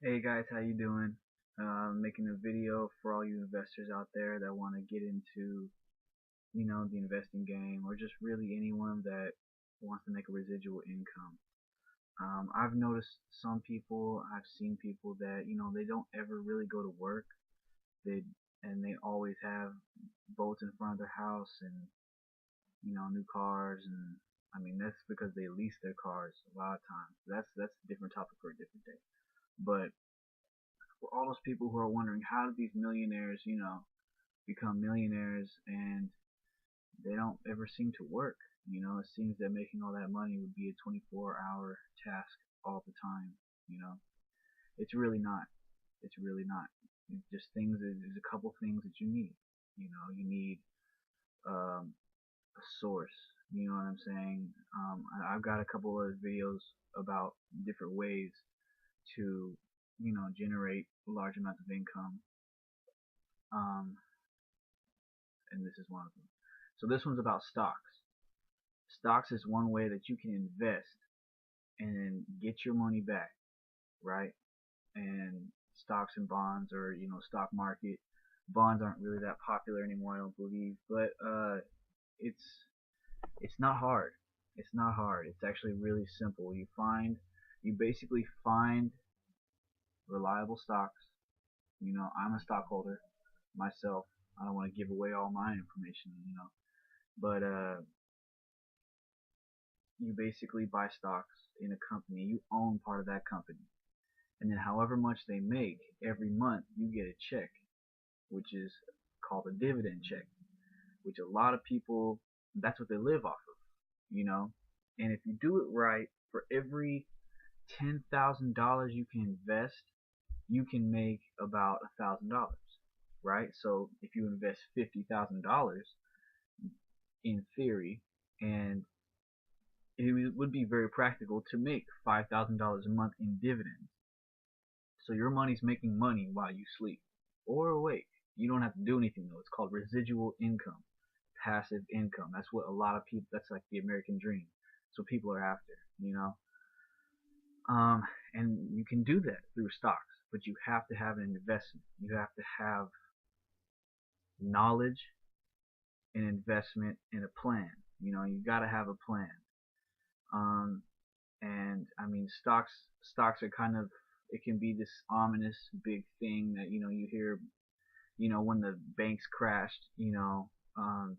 Hey guys, how you doing? Making a video for all you investors out there that want to get into, the investing game, or just really anyone that wants to make a residual income. I've noticed I've seen people that, they don't ever really go to work. They and they always have boats in front of their house and, new cars, and I mean that's because they lease their cars a lot of times. That's a different topic for a different day. But for all those people who are wondering how do these millionaires, become millionaires and they don't ever seem to work. It seems that making all that money would be a 24-hour task all the time. You know, it's really not. It's really not. It's just things. There's a couple things that you need. You need a source. You know what I'm saying? I've got a couple of videos about different ways to, generate large amounts of income. Um, and this is one of them. So this one's about stocks. Stocks is one way that you can invest and get your money back, right? And stocks and bonds, or stock market. Bonds aren't really that popular anymore, I don't believe, but it's it's not hard. It's not hard. It's actually really simple. You basically find reliable stocks. I'm a stockholder myself. I don't want to give away all my information, but you basically buy stocks in a company. You own part of that company. And then however much they make every month, you get a check, which is called a dividend check, which a lot of people, that's what they live off of, you know. And if you do it right, for every $10,000 you can invest, you can make about $1,000, right? So if you invest $50,000 in theory, and it would be very practical to make $5,000 a month in dividends. So your money's making money while you sleep or awake. You don't have to do anything though. It's called residual income, passive income. That's what a lot of people. That's like the American dream. That's what people are after, you know. And you can do that through stocks, but you have to have an investment. You have to have knowledge, an investment, and a plan. You got to have a plan. Um, and I mean, stocks are kind of, it can be this ominous big thing that you hear. When the banks crashed,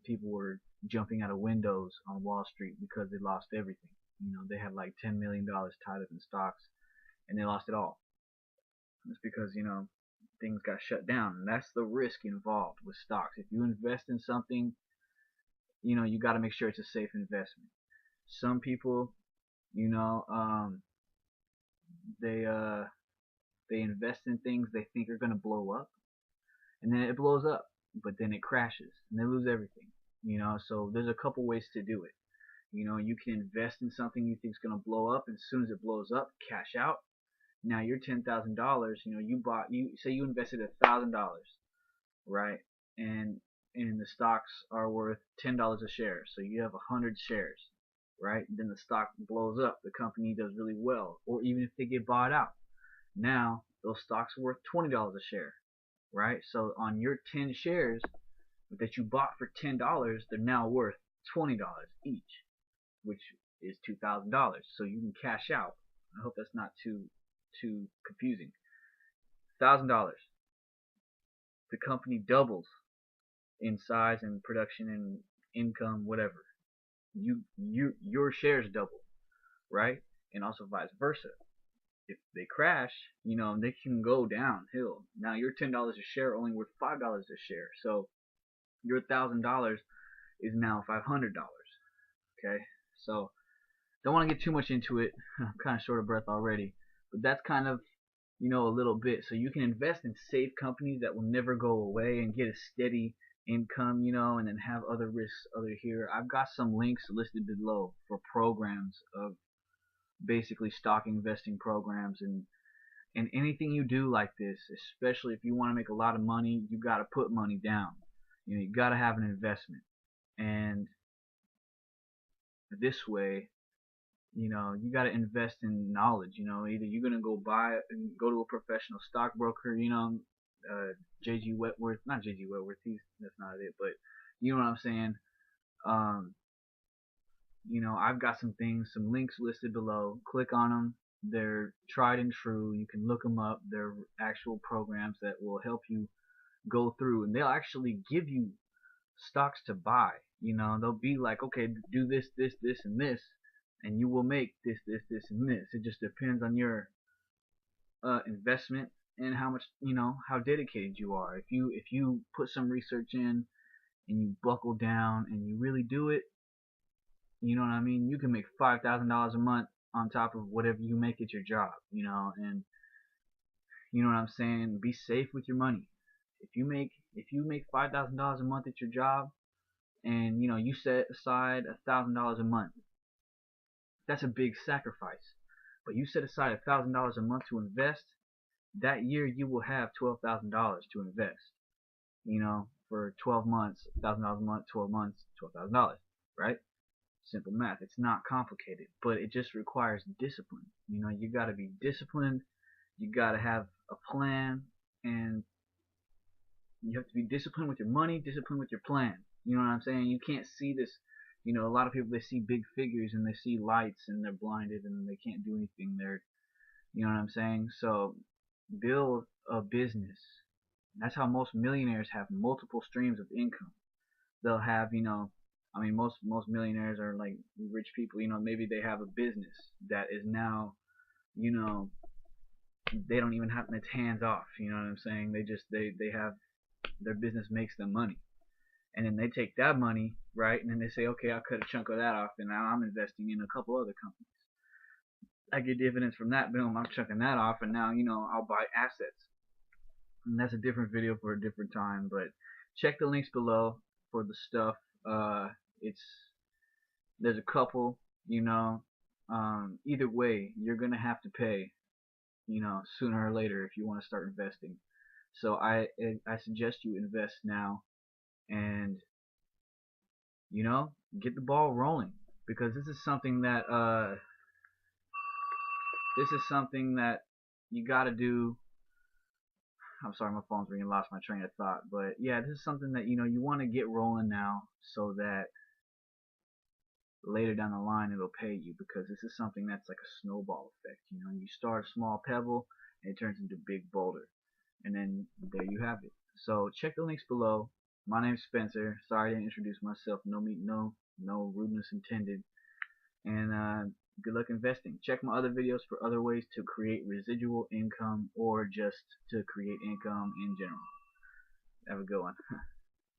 people were jumping out of windows on Wall Street because they lost everything. They had like $10 million tied up in stocks, and they lost it all. It's because things got shut down, and that's the risk involved with stocks. If you invest in something, you got to make sure it's a safe investment. Some people, you know, um, they uh, they invest in things they think are gonna blow up, and then it blows up, but then it crashes, and they lose everything. So there's a couple ways to do it. You can invest in something you think is gonna blow up, and as soon as it blows up, cash out. Now your $10,000, you say you invested $1,000, right? And the stocks are worth $10 a share, so you have 100 shares, right? Then the stock blows up, the company does really well, or even if they get bought out, now those stocks are worth $20 a share, right? So on your 10 shares that you bought for $10, they're now worth $20 each, which is $2,000. So you can cash out. I hope that's not too confusing. $1,000. The company doubles in size and production and income, whatever. Your shares double, right? And also vice versa. If they crash, they can go downhill. Now your $10 a share only worth $5 a share, so your $1,000 is now $500. Okay, so don't want to get too much into it. I'm kind of short of breath already, but that's kind of a little bit. So you can invest in safe companies that will never go away and get a steady income, and then have other risks other here. I've got some links listed below for programs of basically stock investing programs, and anything you do like this, especially if you want to make a lot of money, you got to put money down. You got to have an investment, and this way you got to invest in knowledge. Either you're gonna go to a professional stockbroker. JG Wentworth, not JG Wentworth. That's not it. But you know what I'm saying. Um, I've got some links listed below. Click on them. They're tried and true. You can look them up. They're actual programs that will help you go through, and they'll actually give you stocks to buy. They'll be like, okay, do this, this, this, and this, and you will make this, this, this, and this. It just depends on your investment and how much, how dedicated you are. If you put some research in and you buckle down and you really do it, you know what I mean? You can make $5,000 a month on top of whatever you make at your job, and you know what I'm saying? Be safe with your money. If you make $5,000 a month at your job, and you set aside $1,000 a month, that's a big sacrifice. But you set aside $1,000 a month to invest. That year you will have $12,000 to invest. For 12 months, $1,000 a month, 12 months, $12,000, right? Simple math. It's not complicated, but it just requires discipline. You got to be disciplined. You got to have a plan, and you have to be disciplined with your money, disciplined with your plan. You know what I'm saying? You can't see this. A lot of people, they see big figures and they see lights and they're blinded and they can't do anything. You know what I'm saying? So build a business. That's how most millionaires have multiple streams of income. They'll have, most millionaires are like rich people. Maybe they have a business that is now, they don't even have, it's hands off. You know what I'm saying? They have, their business makes them money. And then they take that money, right, and then they say, okay, I'll cut a chunk of that off, and now I'm investing in a couple other companies. I get dividends from that, boom, I'm chunking that off, and now, I'll buy assets. And that's a different video for a different time, but check the links below for the stuff. There's a couple, either way, you're going to have to pay, sooner or later if you want to start investing. So I suggest you invest now, and get the ball rolling, because this is something that you got to do. I'm sorry, my phone's ringing, lost my train of thought, but yeah, this is something that you want to get rolling now, so that later down the line it'll pay you, because this is something that's like a snowball effect. You start a small pebble and it turns into a big boulder, and then there you have it. So check the links below. My name's Spencer. Sorry I didn't introduce myself. No rudeness intended. And good luck investing. Check my other videos for other ways to create residual income, or just to create income in general. Have a good one.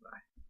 Bye.